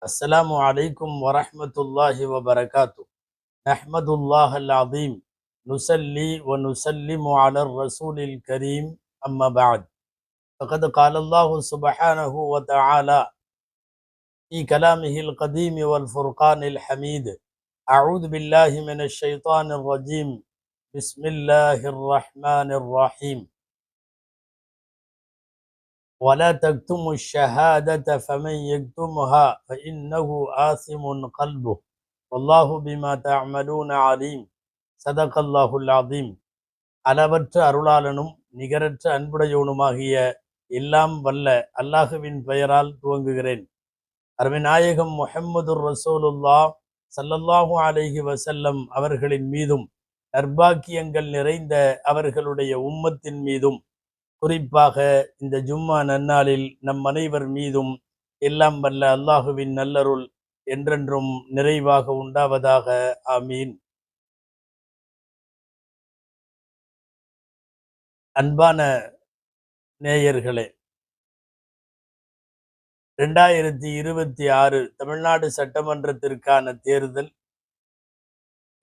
السلام عليكم ورحمة الله وبركاته. نحمد الله العظيم نصلي ونسلم على الرسول الكريم أما بعد. فقد قال الله سبحانه وتعالى في كلامه القديم والفرقان الحميد: أعوذ بالله من الشيطان الرجيم. بسم الله الرحمن الرحيم. ولا تكتموا الشهادة فمن يكتمها فإنه آثم قلبه والله بما تعملون عليم. صدق الله العظيم. அளவற்ற அருளாளனும் நிகரற்ற அன்புடையவனுமாகிய எல்லாம் வல்ல அல்லாஹுவின் பெயரால் துவங்குகிறேன். அருமைநாயகம் முஹம்மதுர் ரசூலுல்லாஹ் ஸல்லல்லாஹு அலைஹி வஸல்லம் அவர்களின் மீதும் நற்பாக்கியங்கள் நிறைந்த அவர்களுடைய உம்மத்தின் மீதும் குறிப்பாக இந்த ஜும்மா நன்னாளில் நம் அனைவர் மீதும் எல்லாம் வல்ல அல்லாஹுவின் நல்லருள் என்றென்றும் நிறைவாக உண்டாவதாக. ஆமீன். அன்பான நேயர்களே, 2026 தமிழ்நாடு சட்டமன்றத்திற்கான தேர்தல்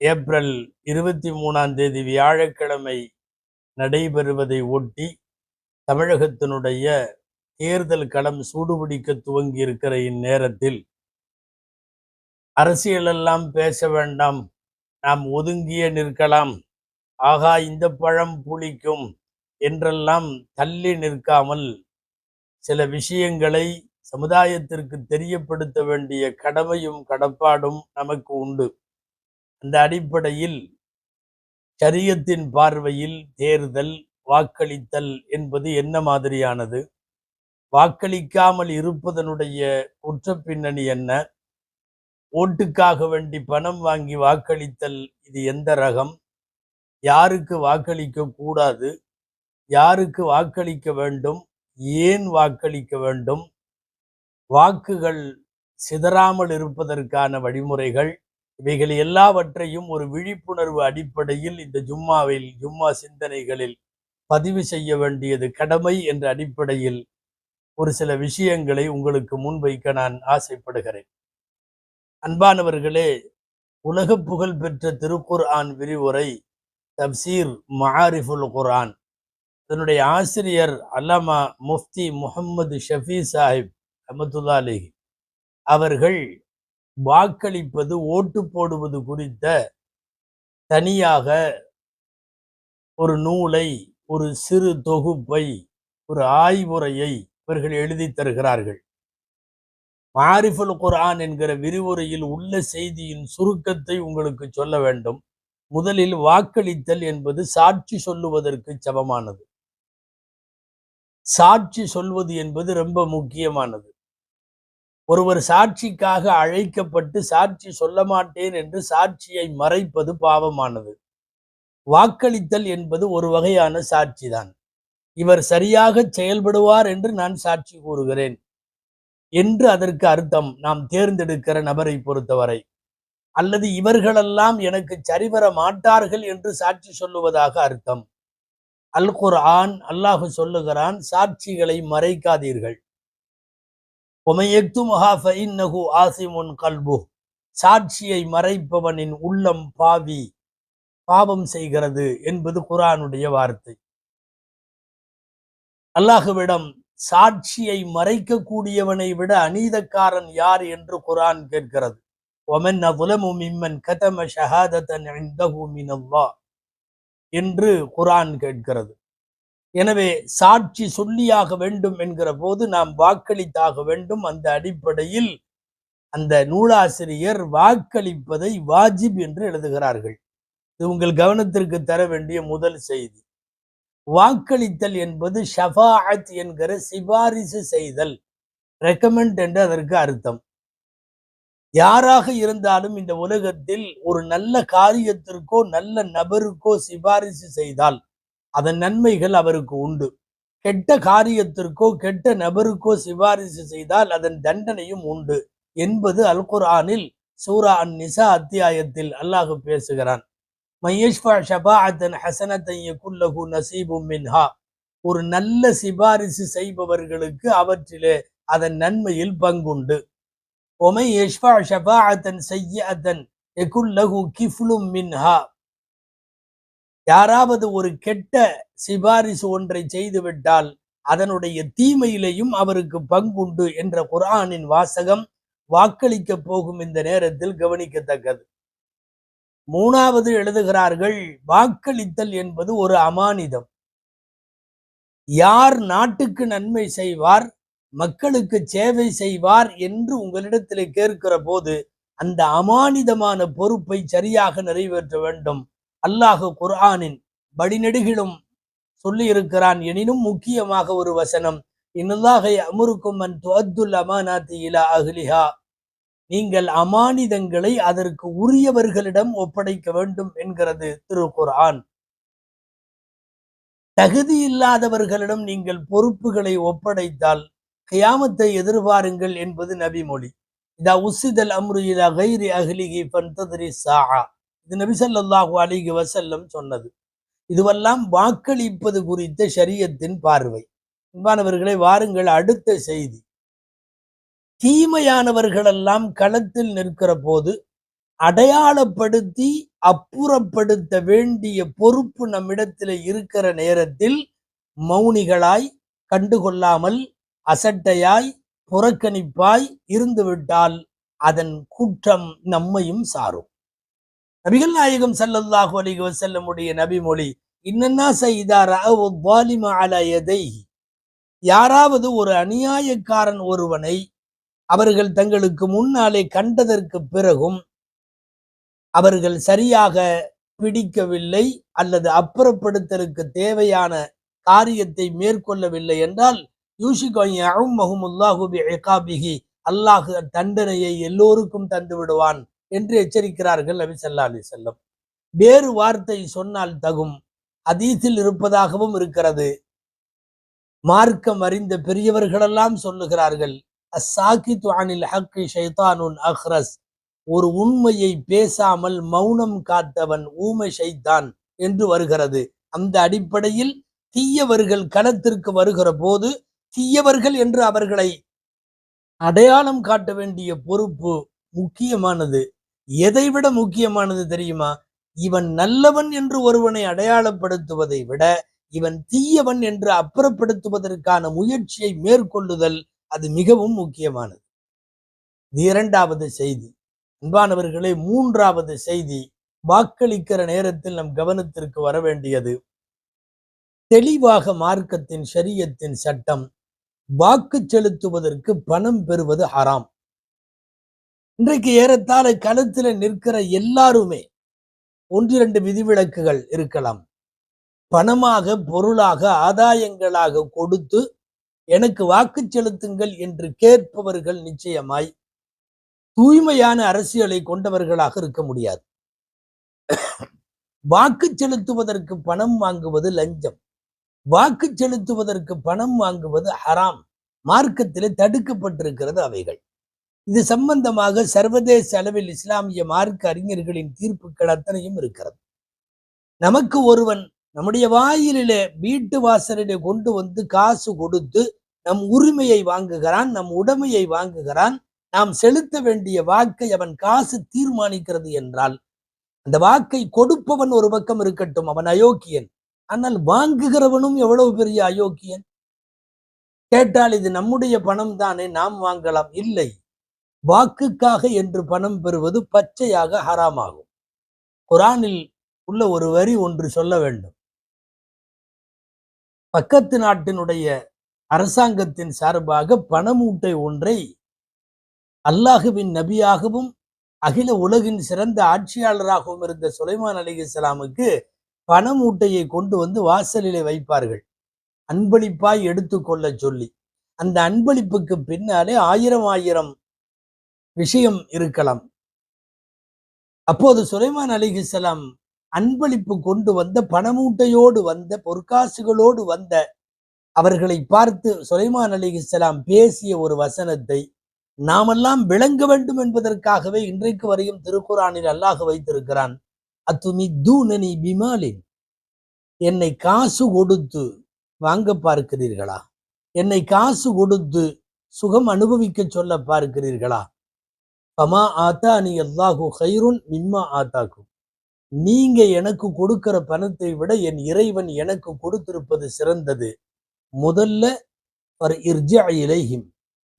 ஏப்ரல் 23 வியாழக்கிழமை நடைபெறுவதை ஒட்டி தமிழகத்தினுடைய தேர்தல் களம் சூடுபிடிக்க துவங்கி இருக்கிற இந்நேரத்தில் அரசியலெல்லாம் பேச வேண்டாம், நாம் ஒதுங்கியே நிற்கலாம், ஆகா இந்த பழம் புளிக்கும் என்றெல்லாம் தள்ளி நிற்காமல் சில விஷயங்களை சமுதாயத்திற்கு தெரியப்படுத்த வேண்டிய கடமையும் கடப்பாடும் நமக்கு உண்டு. அந்த அடிப்படையில் ஷரியத்தின் பார்வையில் தேர்தல் வாக்களித்தல் என்பது என்ன மாதிரியானது, வாக்களிக்காமல் இருப்பதனுடைய குற்ற பின்னணி என்ன, ஓட்டுக்காக வேண்டி பணம் வாங்கி வாக்களித்தல் இது எந்த ரகம், யாருக்கு வாக்களிக்க கூடாது, யாருக்கு வாக்களிக்க வேண்டும், ஏன் வாக்களிக்க வேண்டும், வாக்குகள் சிதறாமல் இருப்பதற்கான வழிமுறைகள், இவைகள் எல்லாவற்றையும் ஒரு விழிப்புணர்வு அடிப்படையில் இந்த ஜும்மா சிந்தனைகளில் பதிவு செய்ய வேண்டியது கடமை என்ற அடிப்படையில் ஒரு சில விஷயங்களை உங்களுக்கு முன்வைக்க நான் ஆசைப்படுகிறேன். அன்பானவர்களே, உலக புகழ் பெற்ற திருக்குர்ஆன் விரிவுரை தப்சீர் மஆரிஃபுல் குர்ஆன், அதனுடைய ஆசிரியர் அல்லாமா முஃப்தி முஹம்மது ஷஃபி சாஹிப் ரஹ்மத்துல்லாஹி அலைஹி அவர்கள் வாக்களிப்பது ஓட்டு போடுவது குறித்த தனியாக ஒரு நூலை, ஒரு சிறு தொகுப்பை, ஒரு ஆய்வுரையை இவர்கள் எழுதி தருகிறார்கள். மஆரிஃபுல் குர்ஆன் என்கிற விரிவுரையில் உள்ள செய்தியின் சுருக்கத்தை உங்களுக்கு சொல்ல வேண்டும். முதலில் வாக்களித்தல் என்பது சாட்சி சொல்லுவதற்கு சமமானது. சாட்சி சொல்வது என்பது ரொம்ப முக்கியமானது. ஒருவர் சாட்சிக்காக அழைக்கப்பட்டு சாட்சி சொல்ல மாட்டேன் என்று சாட்சியை மறைப்பது பாவமானது. வாக்களித்தல் என்பது ஒரு வகையான சாட்சிதான். இவர் சரியாக செயல்படுவார் என்று நான் சாட்சி கூறுகிறேன் என்று அதற்கு அர்த்தம், நாம் தேர்ந்தெடுக்கிற நபரை பொறுத்தவரை. அல்லது இவர்களெல்லாம் எனக்கு சரிவர மாட்டார்கள் என்று சாட்சி சொல்லுவதாக அர்த்தம். அல் குர்ஆன் அல்லாஹ் சொல்லுகிறான், சாட்சிகளை மறைக்காதீர்கள். சாட்சியை மறைப்பவனின் உள்ளம் பாவம் செய்கிறது என்பது குர்ஆனுடைய வார்த்தை. அல்லாஹ்விடம் சாட்சியை மறைக்க கூடியவனை விட அநீதக்காரன் யார் என்று குர்ஆன் கேட்கிறது. وَمَنْ أَظْلَمُ مِمَّنْ كَتَمَ شَهَادَةً عِنْدَهُ مِنَ اللَّهِ என்று குர்ஆன் கேட்கிறது. எனவே சாட்சி சொல்லியாக வேண்டும் என்கிற போது நாம் வாக்களித்தாக வேண்டும். அந்த அடிப்படையில் அந்த நூலாசிரியர் வாக்களிப்பதை வாஜிப் என்று எழுதுகிறார்கள். இது உங்கள் கவனத்திற்கு தர வேண்டிய முதல் செய்தி. வாக்களித்தல் என்பது ஷஃபாஅத் என்கிற சிபாரிசு செய்தல், ரெக்கமெண்ட் என்று அதற்கு அர்த்தம். யாராக இருந்தாலும் இந்த உலகத்தில் ஒரு நல்ல காரியத்திற்கோ நல்ல நபருக்கோ சிபாரிசு செய்தால் அதன் நன்மைகள் அவருக்கு உண்டு. கெட்ட காரியத்திற்கோ கெட்ட நபருக்கோ சிபாரிசு செய்தால் அதன் தண்டனையும் உண்டு என்பது அல் குர்ஆனில் சூரா அன்-நிசா அத்தியாயத்தில் அல்லாஹ் பேசுகிறான். மையஷ்ஃபா ஷஃபாஅத்தன் ஹஸனத்தன் யகுல் லஹு நஸீபும் மின்ஹா, ஒரு நல்ல சிபாரிசு செய்பவர்களுக்கு அவற்றிலே அதன் நன்மையில் பங்குண்டு. ومن يشفع شفاعة سيئة يكن له كفل منها. யாராவது ஒரு கெட்ட சிபாரிசு ஒன்றை செய்துவிட்டால் அதனுடைய தீமையிலேயும் அவருக்கு பங்குண்டு என்ற குர்ஆனின் வாசகம் வாக்களிக்க போகும் இந்த நேரத்தில் கவனிக்கத்தக்கது. மூணாவது எழுதுகிறார்கள், வாக்களித்தல் என்பது ஒரு அமானிதம். யார் நாட்டுக்கு நன்மை செய்வார், மக்களுக்கு சேவை செய்வார் என்று உங்களிடத்தில் கேட்கிற போது அந்த அமானிதமான பொறுப்பை சரியாக நிறைவேற்ற வேண்டும். அல்லாஹ் குர்ஆனின் வடிநெடுகிலும் சொல்லி இருக்கிறான். எனினும் முக்கியமாக ஒரு வசனம், இன்னல்லாஹ யஅமுருக்கும் அன் துஅத்துல் அமானாத்தி இலா அஹ்லிஹா, நீங்கள் அமானிதங்களை அதற்கு உரியவர்களிடம் ஒப்படைக்க வேண்டும் என்கிறது திருக்குர்ஆன். தகுதி இல்லாதவர்களிடம் நீங்கள் பொறுப்புகளை ஒப்படைத்தால் கியாமத்தை எதிர்பாருங்கள் என்பது நபிமொழி. இதா உஸ்ஸிதல் அம்ரு இலா கைரி அஹ்லிஹி ஃபன்தத்ரி ஸாஅ, இது நபி ஸல்லல்லாஹு அலைஹி வஸல்லம் சொன்னது. இதுவெல்லாம் வாக்களிப்பது குறித்த ஷரியத்தின் பார்வை. அன்பானவர்களே, வாருங்கள் அடுத்த செய்தி. தீமையானவர்களெல்லாம் களத்தில் நிற்கிற போது அடையாளப்படுத்தி அப்புறப்படுத்த வேண்டிய பொறுப்பு நம்மிடத்தில் இருக்கிற நேரத்தில் மௌனிகளாய், கண்டுகொள்ளாமல், அசட்டையாய், புறக்கணிப்பாய் இருந்துவிட்டால் அதன் குற்றம் நம்மையும் சாரும். நபிகள் நாயகம் ஸல்லல்லாஹு அலைஹி வஸல்லமுடைய நபிமொழி, இன்னன்னாஸ இதா ரஅவ் ஸாலிம அலா யதைஹி, யாராவது ஒரு அநியாயக்காரன் ஒருவனை அவர்கள் தங்களுக்கு முன்னாலே கண்டதற்கு பிறகும் அவர்கள் சரியாக பிடிக்கவில்லை அல்லது அப்புறப்படுத்தலுக்கு தேவையான காரியத்தை மேற்கொள்ளவில்லை என்றால் யூஷிகு பிஇகாபிஹி, அல்லாஹ் தண்டனையை எல்லோருக்கும் தந்து விடுவான் என்று எச்சரிக்கிறார்கள் நபி ஸல்லல்லாஹு அலைஹி வஸல்லம். வேறு வார்த்தை சொன்னால் தகும், ஹதீஸில் இருப்பதாகவும் இருக்கிறது. மார்க்கம் அறிந்த பெரியவர்களெல்லாம் சொல்லுகிறார்கள், அஸ்ஸாகிது அனில் ஹக்கி ஷைத்தானுன் அஹ்ரஸ், ஒரு உண்மையை பேசாமல் மௌனம் காத்தவன் ஊமை ஷைத்தான் என்று வருகிறது. அந்த அடிப்படையில் தீயவர்கள் களத்திற்கு வருகிற போது தீயவர்கள் என்று அவர்களை அடையாளம் காட்ட வேண்டிய பொறுப்பு முக்கியமானது. எதைவிட முக்கியமானது தெரியுமா? இவன் நல்லவன் என்று ஒருவனை அடையாளப்படுத்துவதை விட இவன் தீயவன் என்று அப்புறப்படுத்துவதற்கான முயற்சியை மேற்கொள்ளுதல் அது மிகவும் முக்கியமானது. இது இரண்டாவது செய்தி. அன்பானவர்களே, மூன்றாவது செய்தி, வாக்களிக்கிற நேரத்தில் நம் கவனத்திற்கு வர வேண்டியது, தெளிவாக மார்க்கத்தின் ஷரியத்தின் சட்டம், வாக்கு செலுத்துவதற்கு பணம் பெறுவது ஹராம். இன்றைக்கு ஏறத்தாழ களத்தில் நிற்கிற எல்லாருமே ஒன்றிரண்டு விதிவிலக்குகள் இருக்கலாம். பணமாக, பொருளாக, ஆதாயங்களாக கொடுத்து எனக்கு வாக்கு செலுத்துங்கள் என்று கேட்பவர்கள் நிச்சயமாய் தூய்மையான அரசியலை கொண்டவர்களாக இருக்க முடியாது. வாக்கு செலுத்துவதற்கு பணம் வாங்குவது லஞ்சம், வாக்கு செலுத்துவதற்கு பணம் வாங்குவது ஹராம், மார்க்கத்திலே தடுக்கப்பட்டிருக்கிறது அவைகள். இது சம்பந்தமாக சர்வதேச அளவில் இஸ்லாமிய மார்க்க அறிஞர்களின் தீர்ப்புகள் அத்தனையும் இருக்கிறது. நமக்கு ஒருவன் நம்முடைய வாயிலே, வீட்டு வாசலிலே கொண்டு வந்து காசு கொடுத்து நம் உரிமையை வாங்குகிறான், நம் உடைமையை வாங்குகிறான், நாம் செலுத்த வேண்டிய வாக்கை அவன் காசு தீர்மானிக்கிறது என்றால் அந்த வாக்கை கொடுப்பவன் ஒரு பக்கம் இருக்கட்டும், அவன் அயோக்கியன். ஆனால் வாங்குகிறவனும் எவ்வளவு பெரிய அயோக்கியன். கேட்டால் இது நம்முடைய பணம் தானே, நாம் வாங்கலாம். இல்லை, வாக்குக்காக என்று பணம் பெறுவது பச்சையாக ஹராமாகும். குர்ஆனில் உள்ள ஒரு வரி ஒன்று சொல்ல வேண்டும். பக்கத்து நாட்டினுடைய அரசாங்கத்தின் சார்பாக பணமூட்டை ஒன்றை அல்லாஹுவின் நபியாகவும் அகில உலகின் சிறந்த ஆட்சியாளராகவும் இருந்த சுலைமான் அலைஹிஸ்ஸலாமுக்கு பணமூட்டையை கொண்டு வந்து வாசலிலே வைப்பார்கள், அன்பளிப்பாய் எடுத்துக்கொள்ள சொல்லி. அந்த அன்பளிப்புக்கு பின்னாலே ஆயிரம் விஷயம் இருக்கலாம். அப்போது சுலைமான் அலைஹிஸ்ஸலாம் அன்பளிப்பு கொண்டு வந்த பணமூட்டையோடு வந்த பொற்காசுகளோடு வந்த அவர்களை பார்த்து சுலைமான் அலைஹிஸ்ஸலாம் பேசிய ஒரு வசனத்தை நாமெல்லாம் விளங்க வேண்டும் என்பதற்காகவே இன்றைக்கு வரையும் திருக்குர்ஆனில் அல்லாஹ் வைத்திருக்கிறான். அத்துமித்தூனனி பிமாலின், என்னை காசு கொடுத்து வாங்க பார்க்கிறீர்களா? என்னை காசு கொடுத்து சுகம் அனுபவிக்க சொல்ல பார்க்கிறீர்களா? பமா ஆத்தானி அல்லாஹு ஹைருன் மிம்மா ஆத்தாக்கும், நீங்க எனக்கு கொடுக்கிற பணத்தை விட என் இறைவன் எனக்கு கொடுத்திருப்பது சிறந்தது. முதல்ல இலைஹிம்,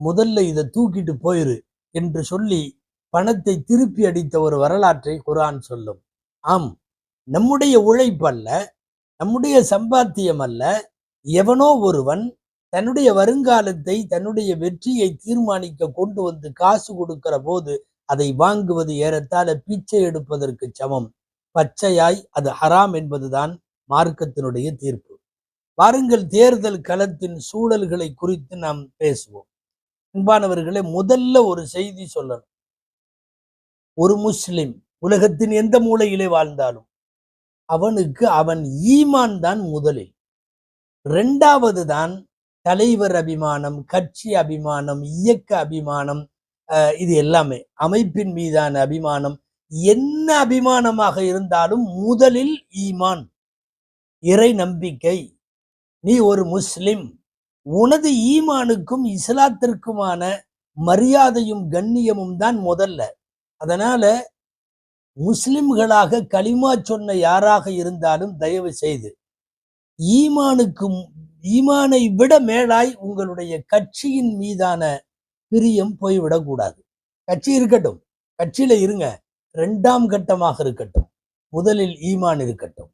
முதல்ல இதை தூக்கிட்டு போயிரு என்று சொல்லி பணத்தை திருப்பி அடித்த ஒரு வரலாற்றை குர்ஆன் சொல்லும். ஆம், நம்முடைய உழைப்பல்ல, நம்முடைய சம்பாத்தியம் அல்ல, எவனோ ஒருவன் தன்னுடைய வருங்காலத்தை, தன்னுடைய வெற்றியை தீர்மானிக்க கொண்டு வந்து காசு கொடுக்கிற போது அதை வாங்குவது ஏறத்தாழ பிச்சை எடுப்பதற்கு சமம். பச்சையாய் அது ஹராம் என்பதுதான் மார்க்கத்தினுடைய தீர்ப்பு. வாருங்கள், தேர்தல் களத்தின் சூழல்களை குறித்து நாம் பேசுவோம். அன்பானவர்களே, முதல்ல ஒரு செய்தி சொல்லணும். ஒரு முஸ்லிம் உலகத்தின் எந்த மூலையிலே வாழ்ந்தாலும் அவனுக்கு அவன் ஈமான் தான் முதலில். இரண்டாவது தான் தலைவர் அபிமானம், கட்சி அபிமானம், இயக்க அபிமானம், இது எல்லாமே அமைப்பின் மீதான அபிமானம். என்ன அபிமானமாக இருந்தாலும் முதலில் ஈமான், இறை நம்பிக்கை. நீ ஒரு முஸ்லிம், உனது ஈமானுக்கும் இஸ்லாத்திற்குமான மரியாதையும் கண்ணியமும் தான் முதல்ல. அதனால முஸ்லிம்களாக களிமா சொன்ன யாராக இருந்தாலும் தயவு செய்து ஈமானை விட மேலாய் உங்களுடைய கட்சியின் மீதான பிரியம் போய்விடக்கூடாது. கட்சி இருக்கட்டும், கட்சியில இருங்க, இரண்டாம் கட்டமாக இருக்கட்டும், முதலில் ஈமான் இருக்கட்டும்.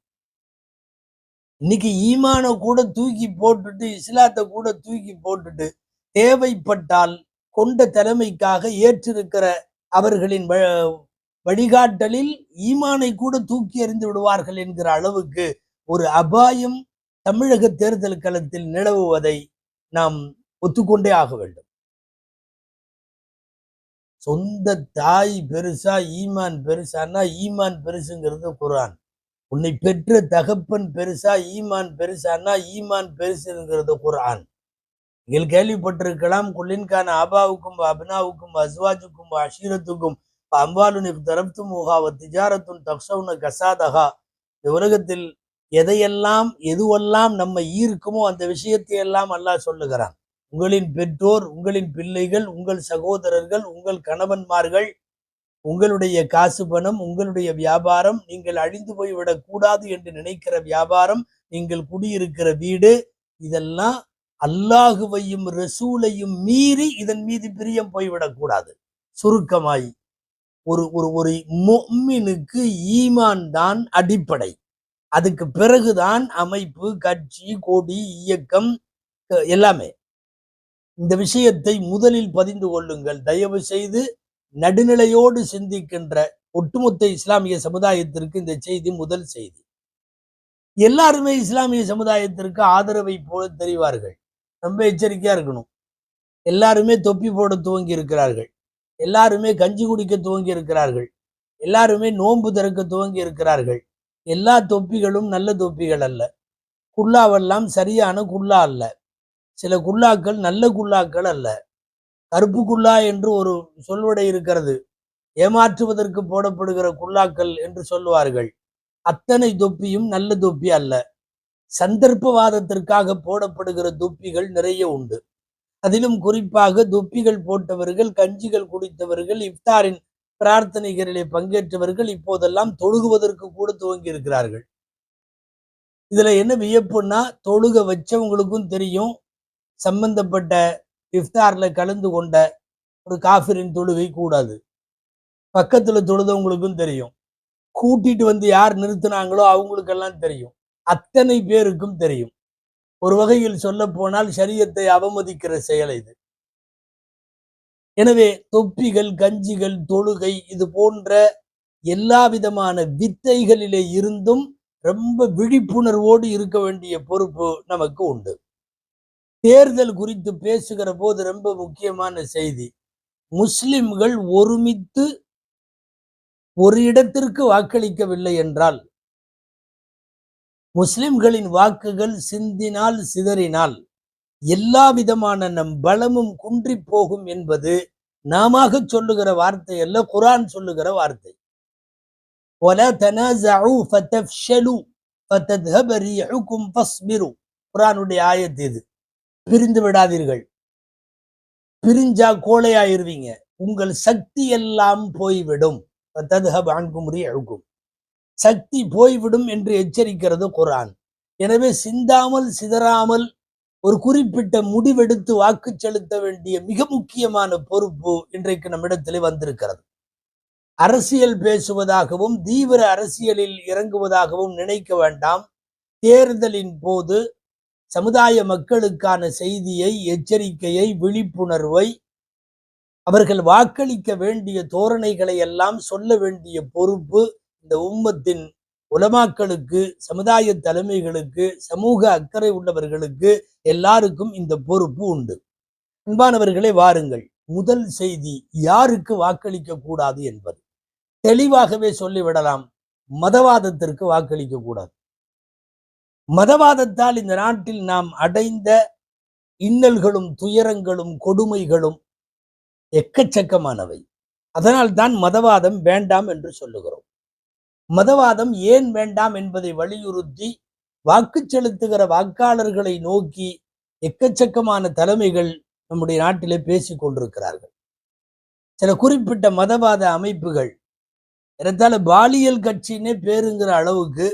இன்னைக்கு ஈமான கூட தூக்கி போட்டுட்டு, இஸ்லாத்தை கூட தூக்கி போட்டுட்டு, தேவைப்பட்டால் கொண்ட தலைமைக்காக ஏற்றிருக்கிற அவர்களின் வழிகாட்டலில் ஈமானை கூட தூக்கி எறிந்து விடுவார்கள் என்கிற அளவுக்கு ஒரு அபாயம் தமிழக தேர்தல் களத்தில் நிலவுவதை நாம் ஒத்துக்கொண்டே ஆக வேண்டும். சொந்த தாய் பெருசா ஈமான் பெருசான்னா, ஈமான் பெருசுங்கிறது குர்ஆன். உன்னை பெற்ற தகப்பன் பெருசா ஈமான் பெருசான்னா, ஈமான் பெருசுங்கிறது குர்ஆன். நீங்கள் கேள்விப்பட்டிருக்கலாம், குல்லின்கான ஆபாவுக்கும் அபினாவுக்கும் அஸ்வாஜுக்கும் அஷீரத்துக்கும் அம்பாலுன் தரப்துமுஹா திஜாரத்துன் தக்ஷவுன கசாதகா. இந்த உலகத்தில் எதையெல்லாம் எதுவெல்லாம் நம்ம ஈர்க்குமோ அந்த விஷயத்தை எல்லாம் அல்லாஹ் சொல்லுகிறான். உங்களின் பெற்றோர், உங்களின் பிள்ளைகள், உங்கள் சகோதரர்கள், உங்கள் கணவன்மார்கள், உங்களுடைய காசு பணம், உங்களுடைய வியாபாரம், நீங்கள் அழிந்து போய்விடக் கூடாது என்று நினைக்கிற வியாபாரம், நீங்கள் குடியிருக்கிற வீடு, இதெல்லாம் அல்லாஹுவையும் ரசூலையும் மீறி இதன் மீது பிரியம் போய்விடக்கூடாது. சுருக்கமாய் ஒரு ஒரு ஒரு முஃமினுக்கு ஈமான் தான் அடிப்படை. அதுக்கு பிறகுதான் அமைப்பு, கட்சி, கொடி, இயக்கம் எல்லாமே. இந்த விஷயத்தை முதலில் பதிந்து கொள்ளுங்கள். தயவு செய்து நடுநிலையோடு சிந்திக்கின்ற ஒட்டுமொத்த இஸ்லாமிய சமுதாயத்திற்கு இந்த செய்தி முதல் செய்தி. எல்லாருமே இஸ்லாமிய சமுதாயத்திற்கு ஆதரவை போல தெரிவார்கள். ரொம்ப எச்சரிக்கையா இருக்கணும். எல்லாருமே தொப்பி போட துவங்கி இருக்கிறார்கள், எல்லாருமே கஞ்சி குடிக்க துவங்கி இருக்கிறார்கள், எல்லாருமே நோன்பு திறக்க துவங்கி இருக்கிறார்கள். எல்லா தொப்பிகளும் நல்ல தொப்பிகள் அல்ல. குல்லாவெல்லாம் சரியான குல்லா அல்ல. சில குல்லாக்கள் நல்ல குல்லாக்கள் அல்ல. கருப்பு குல்லா என்று ஒரு சொல்வடை இருக்கிறது. ஏமாற்றுவதற்கு போடப்படுகிற குல்லாக்கள் என்று சொல்லுவார்கள். அத்தனை தொப்பியும் நல்ல தொப்பி அல்ல. சந்தர்ப்பவாதத்திற்காக போடப்படுகிற தொப்பிகள் நிறைய உண்டு. அதிலும் குறிப்பாக தொப்பிகள் போட்டவர்கள், கஞ்சிகள் குடித்தவர்கள், இஃப்தாரின் பிரார்த்தனைகளிலே பங்கேற்றவர்கள் இப்போதெல்லாம் தொழுகுவதற்கு கூட துவங்கி இருக்கிறார்கள். இதுல என்ன வியப்புன்னா, தொழுக வச்சவங்களுக்கும் தெரியும் சம்பந்தப்பட்ட இஃப்தார்ல கலந்து கொண்ட ஒரு காஃபிரின் தொழுகை கூடாது. பக்கத்துல தொழுதவங்களுக்கும் தெரியும், கூட்டிட்டு வந்து யார் நிறுத்தினாங்களோ அவங்களுக்கெல்லாம் தெரியும், அத்தனை பேருக்கும் தெரியும். ஒரு வகையில் சொல்ல போனால் ஷரியத்தை அவமதிக்கிற செயல் இது. எனவே தொப்பிகள், கஞ்சிகள், தொழுகை, இது போன்ற எல்லா விதமான வித்தைகளிலே இருந்தும் ரொம்ப விழிப்புணர்வோடு இருக்க வேண்டிய பொறுப்பு நமக்கு உண்டு. தேர்தல் குறித்து பேசுகிற போது ரொம்ப முக்கியமான செய்தி, முஸ்லிம்கள் ஒருமித்து ஒரு இடத்திற்கு வாக்களிக்கவில்லை என்றால், முஸ்லிம்களின் வாக்குகள் சிந்தினால் சிதறினால் எல்லா விதமான நம் பலமும் குன்றி போகும் என்பது நாம சொல்லுகிற வார்த்தை அல்ல, குர்ஆன் சொல்லுகிற வார்த்தை. وَلَا تَنَازَعُوا فَتَفْشَلُوا فَتَذْهَبَ رِيحُكُمْ فَاصْبِرُوا. குர்ஆனுடைய ஆயத்து இது. பிரிந்து விடாதீர்கள், பிரிஞ்சா கோழையாயிருவீங்க, உங்கள் சக்தி எல்லாம் போய்விடும், சக்தி போய்விடும் என்று எச்சரிக்கிறது குர்ஆன். எனவே சிந்தாமல் சிதறாமல் ஒரு குறிப்பிட்ட முடிவெடுத்து வாக்கு செலுத்த வேண்டிய மிக முக்கியமான பொறுப்பு இன்றைக்கு நம்மிடத்திலே வந்திருக்கிறது. அரசியல் பேசுவதாகவும் தீவிர அரசியலில் இறங்குவதாகவும் நினைக்க வேண்டாம். தேர்தலின் போது சமுதாய மக்களுக்கான செய்தியை, எச்சரிக்கையை, விழிப்புணர்வை, அவர்கள் வாக்களிக்க வேண்டிய தோரணைகளை எல்லாம் சொல்ல வேண்டிய பொறுப்பு இந்த உம்மத்தின் உலமாக்களுக்கு, சமுதாய தலைமைகளுக்கு, சமூக அக்கறை உள்ளவர்களுக்கு எல்லாருக்கும் இந்த பொறுப்பு உண்டு. அன்பானவர்களே, வாருங்கள். முதல் செய்தி, யாருக்கு வாக்களிக்க கூடாது என்பது தெளிவாகவே சொல்லிவிடலாம். மதவாதத்திற்கு வாக்களிக்க கூடாது. மதவாதத்தால் இந்த நாட்டில் நாம் அடைந்த இன்னல்களும் துயரங்களும் கொடுமைகளும் எக்கச்சக்கமானவை. அதனால் தான் மதவாதம் வேண்டாம் என்று சொல்லுகிறோம். மதவாதம் ஏன் வேண்டாம் என்பதை வலியுறுத்தி வாக்கு செலுத்துகிற வாக்காளர்களை நோக்கி எக்கச்சக்கமான தலைமைகள் நம்முடைய நாட்டிலே பேசிக் கொண்டிருக்கிறார்கள். சில குறிப்பிட்ட மதவாத அமைப்புகள் ஏறத்தாழ பாலியல் கட்சினே பேருங்கிற அளவுக்கு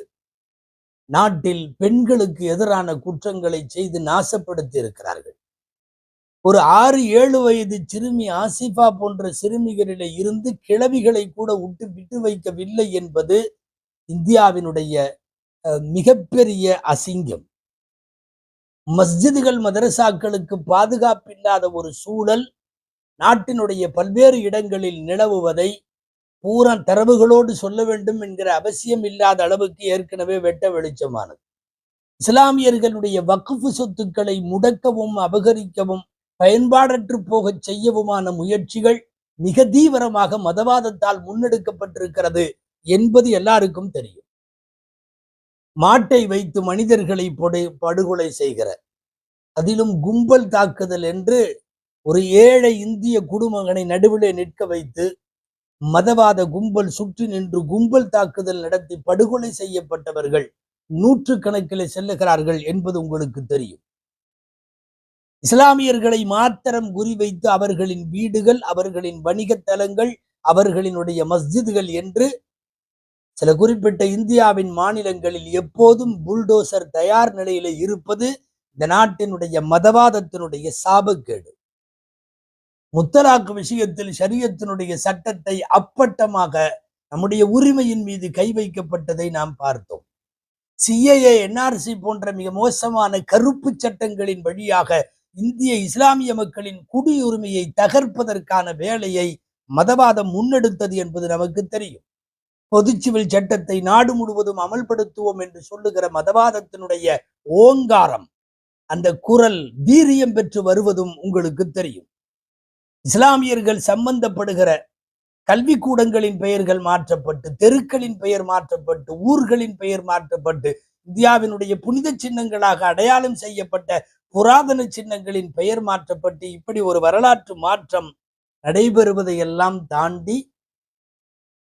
நாட்டில் பெண்களுக்கு எதிரான குற்றங்களை செய்து நாசப்படுத்தி இருக்கிறார்கள். ஒரு 6-7 வயது சிறுமி ஆசிஃபா போன்ற சிறுமிகளிலே இருந்து கிழவிகளை கூட விட்டு வைக்கவில்லை என்பது இந்தியாவினுடைய மிகப்பெரிய அசிங்கம். மஸ்ஜிதுகள், மதரசாக்களுக்கு பாதுகாப்பில்லாத ஒரு சூழல் நாட்டினுடைய பல்வேறு இடங்களில் நிலவுவதை பூரா தரவுகளோடு சொல்ல வேண்டும் என்கிற அவசியம் இல்லாத அளவுக்கு ஏற்கனவே வெட்ட வெளிச்சமானது. இஸ்லாமியர்களுடைய வக்ஃபு சொத்துக்களை முடக்கவும், அபகரிக்கவும், பயன்பாடற்று போக செய்யவுமான முயற்சிகள் மிக தீவிரமாக மதவாதத்தால் முன்னெடுக்கப்பட்டிருக்கிறது என்பது எல்லாருக்கும் தெரியும். மாட்டை வைத்து மனிதர்களை படுகொலை செய்கிற, அதிலும் கும்பல் தாக்குதல் என்று ஒரு ஏழை இந்திய குடிமகனை நடுவிலே நிற்க வைத்து மதவாத கும்பல் சுற்றி நின்று கும்பல் தாக்குதல் நடத்தி படுகொலை செய்யப்பட்டவர்கள் நூற்றுக்கணக்கில் செல்லுகிறார்கள் என்பது உங்களுக்கு தெரியும். இஸ்லாமியர்களை மாத்திரம் குறிவைத்து அவர்களின் வீடுகள், அவர்களின் வணிக தலங்கள், அவர்களினுடைய மஸ்ஜிதுகள் என்று சில குறிப்பிட்ட இந்தியாவின் மாநிலங்களில் எப்போதும் புல்டோசர் தயார் நிலையில இருப்பது இந்த நாட்டினுடைய மதவாதத்தினுடைய சாபக்கேடு. முத்தலாக்கு விஷயத்தில் ஷரியத்தினுடைய சட்டத்தை அப்பட்டமாக நம்முடைய உரிமையின் மீது கை வைக்கப்பட்டதை நாம் பார்த்தோம். சிஏஏ, என்ஆர்சி போன்ற மிக மோசமான கருப்பு சட்டங்களின் வழியாக இந்திய இஸ்லாமிய மக்களின் குடியுரிமையை தகர்ப்பதற்கான வேலையை மதவாதம் முன்னெடுத்தது என்பது நமக்கு தெரியும். பொது சிவில் சட்டத்தை நாடு முழுவதும் அமல்படுத்துவோம் என்று சொல்லுகிற மதவாதத்தினுடைய ஓங்காரம், அந்த குரல் வீரியம் பெற்று வருவதும் உங்களுக்கு தெரியும். இஸ்லாமியர்கள் சம்பந்தப்படுகிற கல்விக்கூடங்களின் பெயர்கள் மாற்றப்பட்டு, தெருக்களின் பெயர் மாற்றப்பட்டு, ஊர்களின் பெயர் மாற்றப்பட்டு, இந்தியாவினுடைய புனித சின்னங்களாக அடையாளம் செய்யப்பட்ட புராதன சின்னங்களின் பெயர் மாற்றப்பட்டு, இப்படி ஒரு வரலாற்று மாற்றம் நடைபெறுவதையெல்லாம் தாண்டி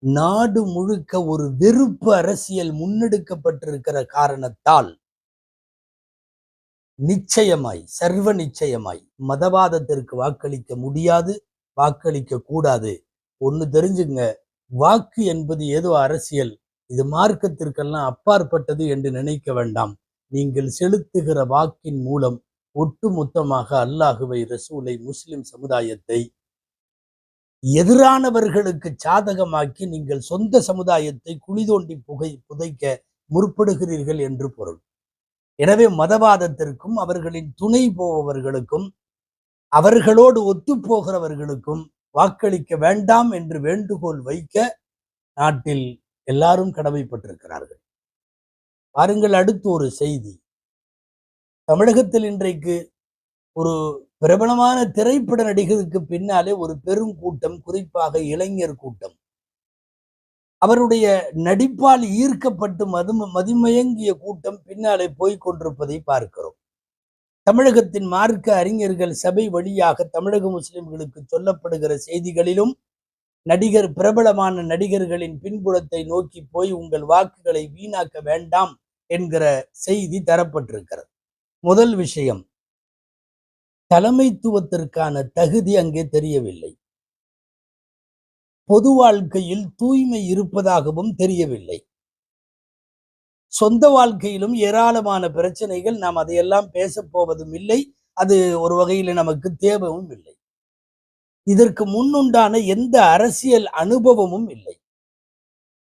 நாடு முழுக்க ஒரு வெறுப்பு அரசியல் முன்னெடுக்கப்பட்டிருக்கிற காரணத்தால் நிச்சயமாய், சர்வ நிச்சயமாய் மதவாதத்திற்கு வாக்களிக்க முடியாது, வாக்களிக்க கூடாது. ஒண்ணு தெரிஞ்சுங்க, வாக்கு என்பது ஏதோ அரசியல், இது மார்க்கத்திற்கெல்லாம் அப்பாற்பட்டது என்று நினைக்க வேண்டாம். நீங்கள் செலுத்துகிற வாக்கின் மூலம் ஒட்டுமொத்தமாக அல்லாஹுவை, ரசூலை, முஸ்லிம் சமுதாயத்தை எதிரானவர்களுக்கு சாதகமாக்கி நீங்கள் சொந்த சமுதாயத்தை குழி தோண்டி புதைக்க முற்படுகிறீர்கள் என்று பொருள். எனவே மதவாதத்திற்கும், அவர்களின் துணை போபவர்களுக்கும், அவர்களோடு ஒத்துப்போகிறவர்களுக்கும் வாக்களிக்க வேண்டாம் என்று வேண்டுகோள் வைக்க நாட்டில் எல்லாரும் கடமைப்பட்டிருக்கிறார்கள். பாருங்கள், அடுத்து ஒரு செய்தி. தமிழகத்தில் இன்றைக்கு ஒரு பிரபலமான திரைப்பட நடிகருக்கு பின்னாலே ஒரு பெரும் கூட்டம், குறிப்பாக இளைஞர் கூட்டம், அவருடைய நடிப்பால் ஈர்க்கப்பட்டு மதிமயங்கிய கூட்டம் பின்னாலே போய்கொண்டிருப்பதை பார்க்கிறோம். தமிழகத்தின் மார்க்க அறிஞர்கள் சபை வழியாக தமிழக முஸ்லிம்களுக்கு சொல்லப்படுகிற செய்திகளிலும் பிரபலமான நடிகர்களின் பின்புலத்தை நோக்கி போய் உங்கள் வாக்குகளை வீணாக்க வேண்டாம் என்கிற செய்தி தரப்பட்டிருக்கிறது. முதல் விஷயம், தலைமைத்துவத்திற்கான தகுதி அங்கே தெரியவில்லை. பொது வாழ்க்கையில் தூய்மை இருப்பதாகவும் தெரியவில்லை. சொந்த வாழ்க்கையிலும் ஏராளமான பிரச்சனைகள். நாம் அதையெல்லாம் பேசப் போவதும் இல்லை. அது ஒரு வகையில் நமக்கு தேவையும் இல்லை. இதற்கு முன்னுண்டான எந்த அரசியல் அனுபவமும் இல்லை.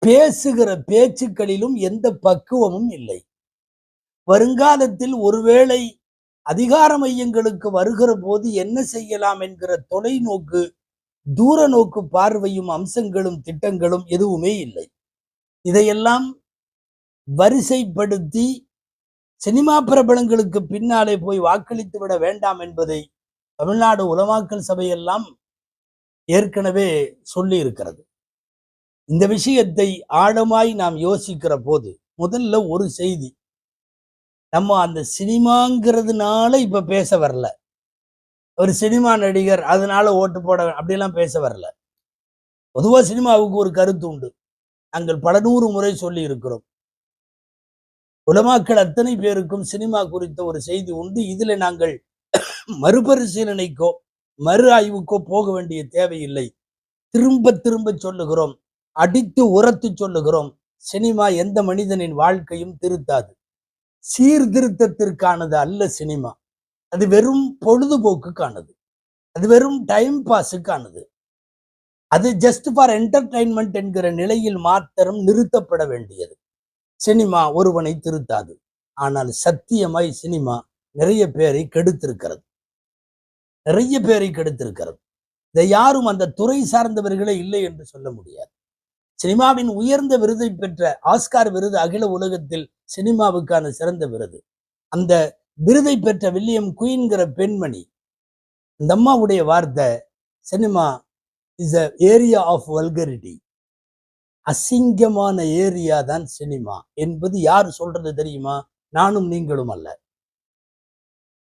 பேசுகிற பேச்சுக்களிலும் எந்த பக்குவமும் இல்லை. வருங்காலத்தில் ஒருவேளை அதிகார மையங்களுக்கு வருகிற போது என்ன செய்யலாம் என்கிற தொலைநோக்கு, தூர நோக்கு பார்வையும் அம்சங்களும் திட்டங்களும் எதுவுமே இல்லை. இதையெல்லாம் வரிசைப்படுத்தி சினிமா பிரபலங்களுக்கு பின்னாலே போய் வாக்களித்து விட வேண்டாம் என்பதை தமிழ்நாடு உலமாக்கல் சபையெல்லாம் ஏற்கனவே சொல்லி இருக்கிறது. இந்த விஷயத்தை ஆழமாய் நாம் யோசிக்கிற போது முதல்ல ஒரு செய்தி, நம்ம அந்த சினிமாங்கிறதுனால இப்ப பேச வரல. ஒரு சினிமா நடிகர் அதனால ஓட்டு போட அப்படியெல்லாம் பேச வரல. பொதுவா சினிமாவுக்கு ஒரு கருத்து உண்டு. நாங்கள் பல 100 முறை சொல்லி இருக்கிறோம். உலமாக்கள் அத்தனை பேருக்கும் சினிமா குறித்த ஒரு செய்தி உண்டு. இதுல நாங்கள் மறுபரிசீலனைக்கோ மறு ஆய்வுக்கோ போக வேண்டிய தேவையில்லை. திரும்ப திரும்ப சொல்லுகிறோம், அடித்து உரத்து சொல்லுகிறோம், சினிமா எந்த மனிதனின் வாழ்க்கையும் திருத்தாது. சீர்திருத்தத்திற்கானது அல்ல சினிமா. அது வெறும் பொழுதுபோக்குக்கானது. அது வெறும் டைம் பாஸுக்கானது. அது ஜஸ்ட் ஃபார் என்டர்டைன்மெண்ட் என்கிற நிலையில் மாத்திரம் நிறுத்தப்பட வேண்டியது. சினிமா ஒருவனை திருத்தாது. ஆனால் சத்தியமாய் சினிமா நிறைய பேரை கெடுத்திருக்கிறது. நிறைய பேரை கெடுத்திருக்கிறது. இதை யாரும் அந்த துறை சார்ந்தவர்களே இல்லை என்று சொல்ல முடியாது. சினிமாவின் உயர்ந்த விருதை பெற்ற ஆஸ்கார் விருது அகில உலகத்தில் சினிமாவுக்கான சிறந்த விருது. அந்த விருதை பெற்ற வில்லியம் குயின்கிற பெண்மணி, இந்த அம்மாவுடைய வார்த்தை, cinema is a area of vulgarity. அசிங்கமான ஏரியா தான் சினிமா என்பது யார் சொல்றது தெரியுமா? நானும் நீங்களும் அல்ல.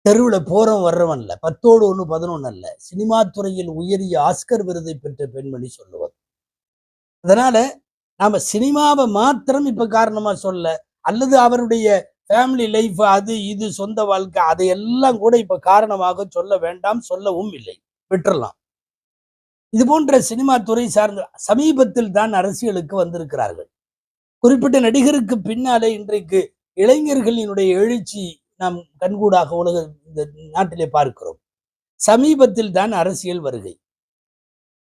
தெருவில் போறோம் வர்றவன் அல்ல. 10ஓடு 1 11 அல்ல. சினிமா துறையில் உயரிய ஆஸ்கர் விருதை பெற்ற பெண்மணி சொல்லுவது. அதனால நாம சினிமாவை மாத்திரம் இப்ப காரணமா சொல்ல, அல்லது அவருடைய ஃபேமிலி லைஃப், அது இது சொந்த வாழ்க்கை, அதையெல்லாம் கூட இப்ப காரணமாக சொல்ல வேண்டாம், சொல்லவும் இல்லை, விட்டுறலாம். இது போன்ற சினிமா துறை சார்ந்த சமீபத்தில் தான் அரசியலுக்கு வந்திருக்கிறார்கள். குறிப்பிட்ட நடிகருக்கு பின்னாலே இன்றைக்கு இளைஞர்களினுடைய எழுச்சி நாம் கண்கூடாக உலக இந்த நாட்டிலே பார்க்கிறோம். சமீபத்தில் தான் அரசியல் வருகை.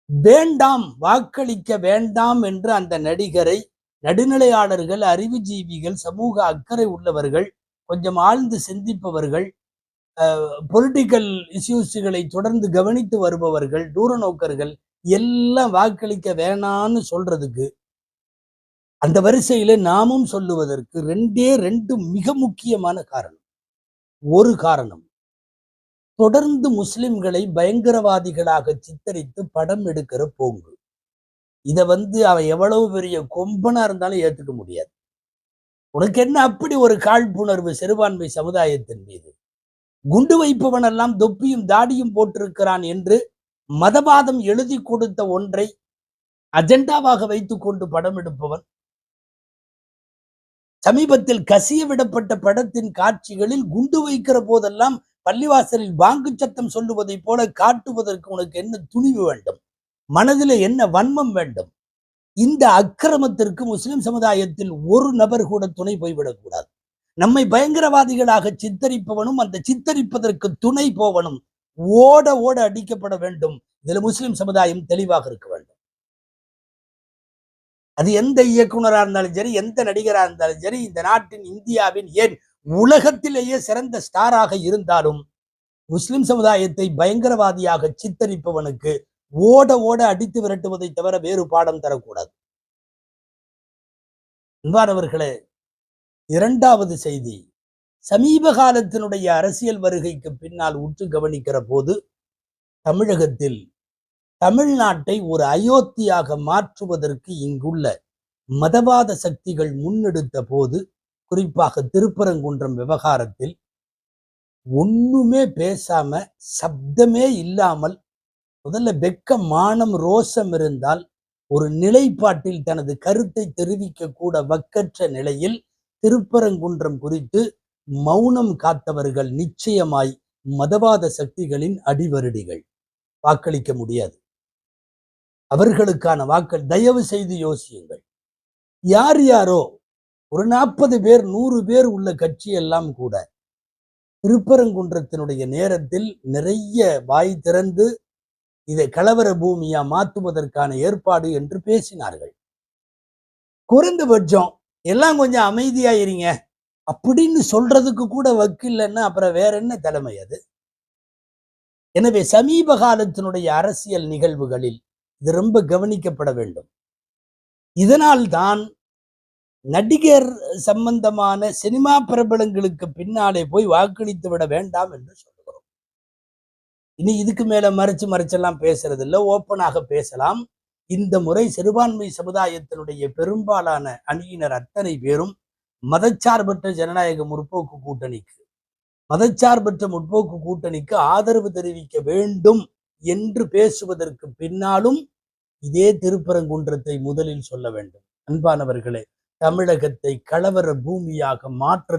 வேண்டாம், வாக்களிக்க வேண்டாம் என்று அந்த நடிகரை நடுநிலையாளர்கள், அறிவுஜீவிகள், சமூக அக்கறை உள்ளவர்கள், கொஞ்சம் ஆழ்ந்து சிந்திப்பவர்கள், பொலிட்டிக்கல் இஷ்யூஸ்களை தொடர்ந்து கவனித்து வருபவர்கள், தூரநோக்கர்கள் எல்லாம் வாக்களிக்க வேணான்னு சொல்றதுக்கு, அந்த வரிசையில நாமும் சொல்லுவதற்கு 2 மிக முக்கியமான காரணம். ஒரு காரணம், தொடர்ந்து முஸ்லிம்களை பயங்கரவாதிகளாக சித்தரித்து படம் எடுக்கிற போங்கு. இதை அவன் எவ்வளவு பெரிய கொம்பனா இருந்தாலும் ஏத்துக்க முடியாது. உனக்கு என்ன அப்படி ஒரு காழ்ப்புணர்வு சிறுபான்மை சமுதாயத்தின் மீது? குண்டு வைப்பவன் எல்லாம் தொப்பியும் தாடியும் போட்டிருக்கிறான் என்று மதவாதம் எழுதி கொடுத்த ஒன்றை அஜெண்டாவாக வைத்துக் கொண்டு படம் எடுப்பவன். சமீபத்தில் கசிய விடப்பட்ட படத்தின் காட்சிகளில் குண்டு வைக்கிற போதெல்லாம் பள்ளிவாசலில் பாங்கு சத்தம் சொல்லுவதை போல காட்டுவதற்கு உனக்கு என்ன துணிவு வேண்டும்? மனதில் என்ன வன்மம் வேண்டும்? இந்த அக்கிரமத்திற்கு முஸ்லிம் சமுதாயத்தில் ஒரு நபர் கூட துணை போய்விடக்கூடாது. நம்மை பயங்கரவாதிகளாக சித்தரிப்பவனும் அந்த சித்தரிப்பதற்கு துணை போவனும் ஓட ஓட அடிக்கப்பட வேண்டும். இதுல முஸ்லிம் சமுதாயம் தெளிவாக இருக்க வேண்டும். அது எந்த இயக்குனரா இருந்தாலும் சரி, எந்த நடிகரா இருந்தாலும் சரி, இந்த நாட்டின், இந்தியாவின், ஏன் உலகத்திலேயே சிறந்த ஸ்டாராக இருந்தாலும் முஸ்லிம் சமுதாயத்தை பயங்கரவாதியாக சித்தரிப்பவனுக்கு ஓட ஓட அடித்து விரட்டுவதை தவிர வேறு பாடம் தரக்கூடாது. அன்பானவர்களே, 2வது செய்தி, சமீப காலத்தினுடைய அரசியல் வருகைக்கு பின்னால் உற்று கவனிக்கிற போது தமிழகத்தில் தமிழ்நாட்டை ஒரு அயோத்தியாக மாற்றுவதற்கு இங்குள்ள மதவாத சக்திகள் முன்னெடுத்த போது, குறிப்பாக திருப்பரங்குன்றம் விவகாரத்தில் ஒண்ணுமே பேசாம, சப்தமே இல்லாமல், முதல்ல வெக்க, மானம், ரோசம் இருந்தால் ஒரு நிலைப்பாட்டில் தனது கருத்தை தெரிவிக்க கூட வக்கற்ற நிலையில் திருப்பரங்குன்றம் குறித்து மௌனம் காத்தவர்கள் நிச்சயமாய் மதவாத சக்திகளின் அடிவருடிகள். வாக்களிக்க முடியாது. அவர்களுக்கான வாக்கள் தயவு செய்து யோசியுங்கள். யார் யாரோ ஒரு 40 பேர் 100 பேர் உள்ள கட்சி எல்லாம் கூட திருப்பரங்குன்றத்தினுடைய நேரத்தில் நிறைய வாய் திறந்து இதை கலவர பூமியா மாற்றுவதற்கான ஏற்பாடு என்று பேசினார்கள். குறைந்தபட்சம் எல்லாம் கொஞ்சம் அமைதியாயிருங்க அப்படின்னு சொல்றதுக்கு கூட வக்கில்லைன்னா அப்புறம் வேற என்ன தலைமை அது? எனவே சமீப காலத்தினுடைய அரசியல் நிகழ்வுகளில் இது ரொம்ப கவனிக்கப்பட வேண்டும். இதனால் தான் நடிகர் சம்பந்தமான சினிமா பிரபலங்களுக்கு பின்னாலே போய் வாக்களித்து விட வேண்டாம் என்று சொல்லுகிறோம். இனி இதுக்கு மேல மறைச்செல்லாம் பேசுறது இல்லை, ஓப்பனாக பேசலாம். இந்த முறை சிறுபான்மை சமுதாயத்தினுடைய பெரும்பாலான அணியினர் அத்தனை பேரும் மதச்சார்பற்ற ஜனநாயக முற்போக்கு கூட்டணிக்கு ஆதரவு தெரிவிக்க வேண்டும் என்று பேசுவதற்கு பின்னாலும் இதே திருப்பரங்குன்றத்தை முதலில் சொல்ல வேண்டும். அன்பானவர்களே, தமிழகத்தை கலவர பூமியாக மாற்ற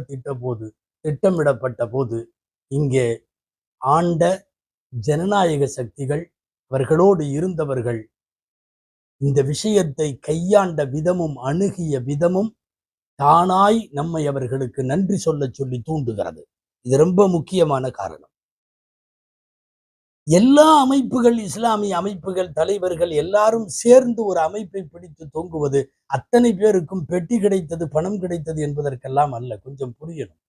திட்டமிடப்பட்ட போது இங்கே ஆண்ட ஜனநாயக சக்திகள், அவர்களோடு இருந்தவர்கள் இந்த விஷயத்தை கையாண்ட விதமும் அணுகிய விதமும் தானாய் நம்மை அவர்களுக்கு நன்றி சொல்லி தூண்டுகிறது. இது ரொம்ப முக்கியமான காரணம். எல்லா அமைப்புகள், இஸ்லாமிய அமைப்புகள், தலைவர்கள் எல்லாரும் சேர்ந்து ஒரு அமைப்பை பிடித்து தொங்குவது அத்தனை பேருக்கும் பெட்டி கிடைத்தது, பணம் கிடைத்தது என்பதற்கெல்லாம் அல்ல. கொஞ்சம் புரியணும்.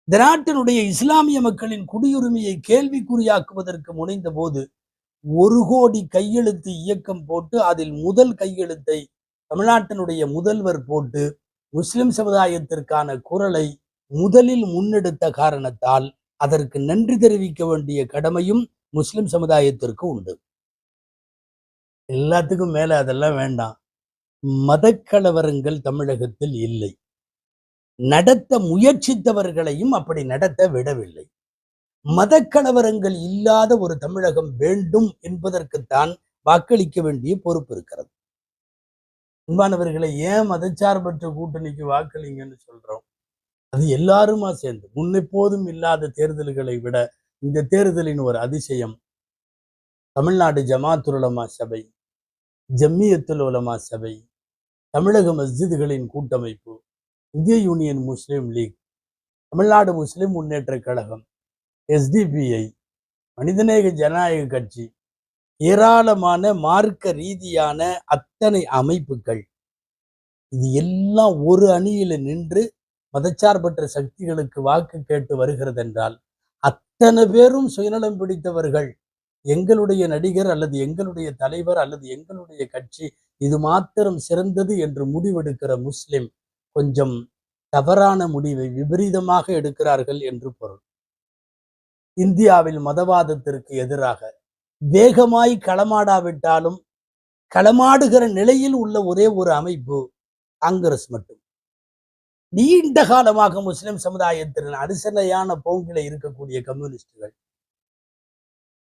இந்த நாட்டினுடைய இஸ்லாமிய மக்களின் குடியுரிமையை கேள்விக்குறியாக்குவதற்கு முனைந்த போது 1 கோடி கையெழுத்து இயக்கம் போட்டு அதில் முதல் கையெழுத்தை தமிழ்நாட்டினுடைய முதல்வர் போட்டு முஸ்லிம் சமுதாயத்திற்கான குரலை முதலில் முன்னெடுத்த காரணத்தால் அதற்கு நன்றி தெரிவிக்க வேண்டிய கடமையும் முஸ்லிம் சமுதாயத்திற்கு உண்டு. எல்லாத்துக்கும் மேல அதெல்லாம் வேண்டாம். மதக்கலவரங்கள் தமிழகத்தில் இல்லை. நடத்த முயற்சித்தவர்களையும் அப்படி நடத்த விடவில்லை. மதக்கலவரங்கள் இல்லாத ஒரு தமிழகம் வேண்டும் என்பதற்குத்தான் வாக்களிக்க வேண்டிய பொறுப்பு இருக்கிறது. அன்பானவர்களை, ஏன் மதச்சார்பற்ற கூட்டணிக்கு வாக்களிங்கன்னு சொல்றோம்? அது எல்லாருமா சேர்ந்து முன்னெப்போதும் இல்லாத தேர்தல்களை விட இந்த தேர்தலின் ஒரு அதிசயம், தமிழ்நாடு ஜமாத்துல் உலமா சபை, ஜம்மியத்துல் உலமா சபை, தமிழக மஸ்ஜிதுகளின் கூட்டமைப்பு, இந்திய யூனியன் முஸ்லிம் லீக், தமிழ்நாடு முஸ்லிம் முன்னேற்ற கழகம், SDPI, மனிதநேய ஜனநாயக கட்சி, ஏராளமான மார்க்க ரீதியான அத்தனை அமைப்புகள், இது எல்லாம் ஒரு அணியில நின்று மதச்சார்பற்ற சக்திகளுக்கு வாக்கு கேட்டு வருகிறது என்றால் அத்தனை பேரும் சுயநலம் பிடித்தவர்கள். எங்களுடைய நடிகர் அல்லது எங்களுடைய தலைவர் அல்லது எங்களுடைய கட்சி இது மாத்திரம் சிறந்தது என்று முடிவெடுக்கிற முஸ்லிம் கொஞ்சம் தவறான முடிவை விபரீதமாக எடுக்கிறார்கள் என்று பொருள். இந்தியாவில் மதவாதத்திற்கு எதிராக வேகமாய் களமாடாவிட்டாலும் களமாடுகிற நிலையில் உள்ள ஒரே ஒரு அமைப்பு காங்கிரஸ் மட்டும். நீண்ட காலமாக முஸ்லிம் சமுதாயத்தின் அரிசனையான போங்கில இருக்கக்கூடிய கம்யூனிஸ்டுகள்,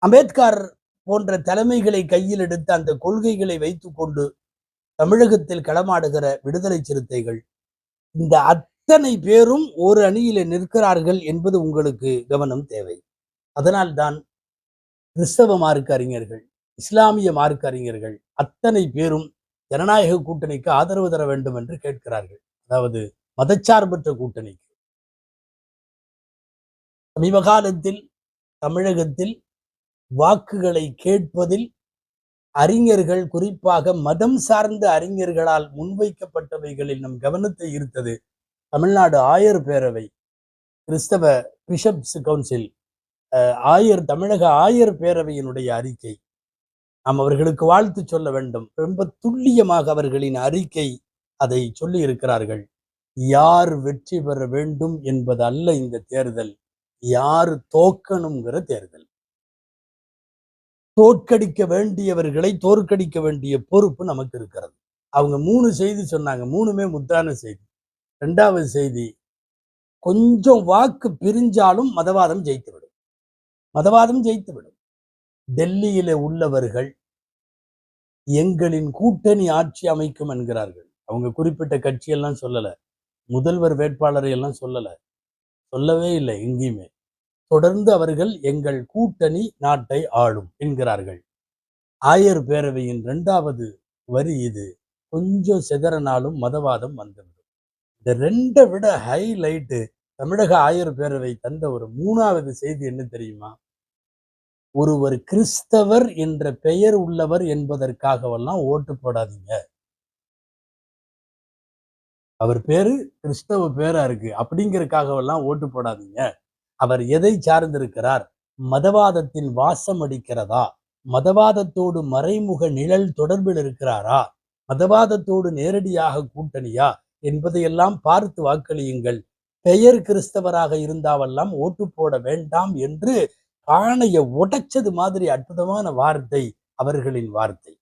அம்பேத்கர் போன்ற தலைமைகளை கையில் எடுத்து அந்த கொள்கைகளை வைத்துக் கொண்டு தமிழகத்தில் களமாடுகிற விடுதலை சிறுத்தைகள், இந்த அத்தனை பேரும் ஒரு அணியில நிற்கிறார்கள் என்பது உங்களுக்கு கவனம் தேவை. அதனால்தான் கிறிஸ்தவ மார்க்க அறிஞர்கள், இஸ்லாமிய மார்க்க அறிஞர்கள் அத்தனை பேரும் ஜனநாயக கூட்டணிக்கு ஆதரவு தர வேண்டும் என்று கேட்கிறார்கள். அதாவது மதச்சார்பற்ற கூட்டணிக்கு. சமீப காலத்தில் தமிழகத்தில் வாக்குகளை கேட்பதில் அறிஞர்கள், குறிப்பாக மதம் சார்ந்த அறிஞர்களால் முன்வைக்கப்பட்டவைகளில் நம் கவனத்தை ஈர்த்தது தமிழ்நாடு ஆயர் பேரவை, கிறிஸ்தவ பிஷப்ஸ் கவுன்சில், தமிழக ஆயர் பேரவையினுடைய அறிக்கை. நாம் அவர்களுக்கு வாழ்த்து சொல்ல வேண்டும். ரொம்ப துல்லியமாக அவர்களின் அறிக்கை அதை சொல்லி இருக்கிறார்கள். யார் வெற்றி பெற வேண்டும் என்பது அல்ல இந்த தேர்தல், யார் தோக்கணுங்கிற தேர்தல். தோற்கடிக்க வேண்டியவர்களை தோற்கடிக்க வேண்டிய பொறுப்பு நமக்கு இருக்கிறது. அவங்க 3 செய்தி சொன்னாங்க, 3மே முத்தான செய்தி. 2வது செய்தி, கொஞ்சம் வாக்கு பிரிஞ்சாலும் மதவாதம் ஜெயித்துவிடும். டெல்லியில உள்ளவர்கள் எங்களின் கூட்டணி ஆட்சி அமைக்கும் என்கிறார்கள். அவங்க குறிப்பிட்ட கட்சியெல்லாம் சொல்லல, முதல்வர் வேட்பாளரை எல்லாம் சொல்லவே இல்லை. எங்கேயுமே தொடர்ந்து அவர்கள் எங்கள் கூட்டணி நாட்டை ஆளும் என்கிறார்கள். ஆயர் பேரவையின் 2வது வரி இது. கொஞ்சம் சிதறனாலும் மதவாதம் வந்துவிடும். இந்த 2 விட ஹைலைட்டு தமிழக ஆயர் பேரவை தந்த ஒரு 3வது செய்தி என்ன தெரியுமா? ஒருவர் கிறிஸ்தவர் என்ற பெயர் உள்ளவர் என்பதற்காகவெல்லாம் ஓட்டு போடாதீங்க. அவர் பேரு கிறிஸ்தவ பேரா இருக்கு அப்படிங்கிறதுக்காகவெல்லாம் ஓட்டு போடாதீங்க. அவர் எதை சார்ந்திருக்கிறார்? மதவாதத்தின் வாசம் அடிக்கிறதா? மதவாதத்தோடு மறைமுக நிழல் தொடர்பில் இருக்கிறாரா? மதவாதத்தோடு நேரடியாக கூட்டணியா என்பதையெல்லாம் பார்த்து வாக்களியுங்கள். பெயர் கிறிஸ்தவராக இருந்தாவெல்லாம் ஓட்டு போட வேண்டாம் என்று ஆணைய உடைச்சது மாதிரி அற்புதமான வார்த்தை அவர்களின் வார்த்தை.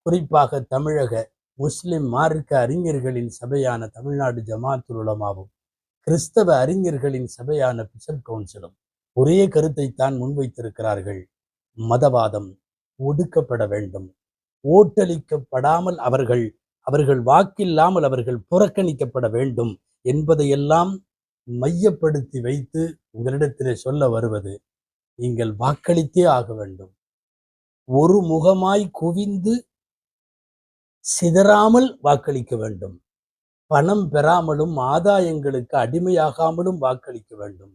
குறிப்பாக தமிழக முஸ்லிம் மார்க்க அறிஞர்களின் சபையான தமிழ்நாடு ஜமாத்துல் உலமாவும் கிறிஸ்தவ அறிஞர்களின் சபையான பிஷப் கவுன்சிலும் ஒரே கருத்தைத்தான் முன்வைத்திருக்கிறார்கள். மதவாதம் ஒடுக்கப்பட வேண்டும். ஓட்டளிக்கப்படாமல் அவர்கள் வாக்கில்லாமல் அவர்கள் புறக்கணிக்கப்பட வேண்டும் என்பதையெல்லாம் மையப்படுத்தி வைத்து உங்களிடத்திலே சொல்ல வருவது, நீங்கள் வாக்களித்தே ஆக வேண்டும். ஒரு முகமாய் குவிந்து சிதறாமல் வாக்களிக்க வேண்டும். பணம் பெறாமலும் ஆதாயங்களுக்கு அடிமையாகாமலும் வாக்களிக்க வேண்டும்.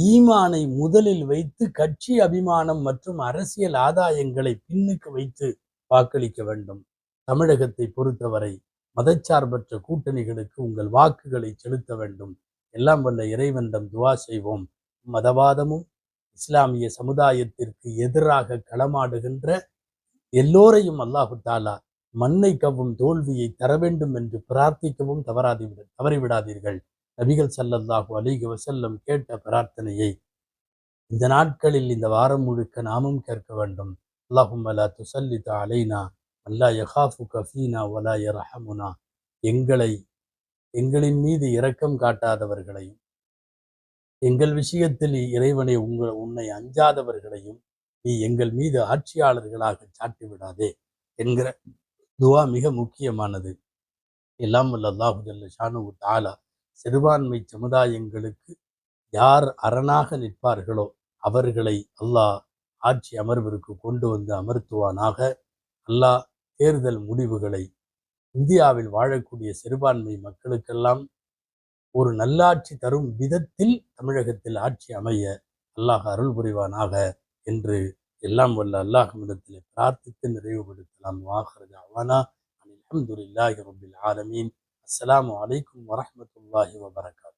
ஈமானை முதலில் வைத்து கட்சி அபிமானம் மற்றும் அரசியல் ஆதாயங்களை பின்னுக்கு வைத்து வாக்களிக்க வேண்டும். தமிழகத்தை பொறுத்தவரை மதச்சார்பற்ற கூட்டணிகளுக்கு உங்கள் வாக்குகளை செலுத்த வேண்டும். எல்லாம் வல்ல இறைவனிடம் துவா செய்வோம். மதவாதமும் இஸ்லாமிய சமுதாயத்திற்கு எதிராக களமாடுகின்ற எல்லோரையும் அல்லாஹு தாலா மண்ணை கவ்வும் தோல்வியை தர வேண்டும் என்று பிரார்த்திக்கவும் தவறிவிடாதீர்கள். நபிகள் ஸல்லல்லாஹு அலைஹி வஸல்லம் கேட்ட பிரார்த்தனையை இந்த நாட்களில் இந்த வாரம் முழுக்க நாமும் கேட்க வேண்டும். அல்லாஹும்ம லா துஸல்லித் அலைனா அல்லா யகாஃபுக ஃபீனா வலா யர்ஹமுனா. எங்களின் மீது இரக்கம் காட்டாதவர்களையும் எங்கள் விஷயத்தில் இறைவனை உன்னை அஞ்சாதவர்களையும் நீ எங்கள் மீது ஆட்சியாளர்களாக சாட்டி விடாதே என்கிற துவா மிக முக்கியமானது. எல்லாம் வல்ல அல்லாஹு ஜல்ல ஷானுஹு தஆலா சிறுபான்மை சமுதாயங்களுக்கு யார் அரணாக நிற்பார்களோ அவர்களை அல்லாஹ் ஆட்சி அமர்விற்கு கொண்டு வந்து அமர்த்துவானாக. அல்லாஹ் தேர்தல் முடிவுகளை இந்தியாவில் வாழக்கூடிய சிறுபான்மை மக்களுக்கெல்லாம் ஒரு நல்லாட்சி தரும் விதத்தில் தமிழகத்தில் ஆட்சி அமைய அல்லாஹ் அருள் புரிவானாக என்று எல்லாம் வல்ல அல்லாஹ்விடத்தில் பிரார்த்தித்து நிறைவுபடுத்தலாம். வாஹிரு தஅவானா அல்ஹம்துலில்லாஹி ரப்பில் ஆலமீன். அஸ்ஸலாமு அலைக்கும் வரஹ்மத்துல்லாஹி வபரகாத்துஹு.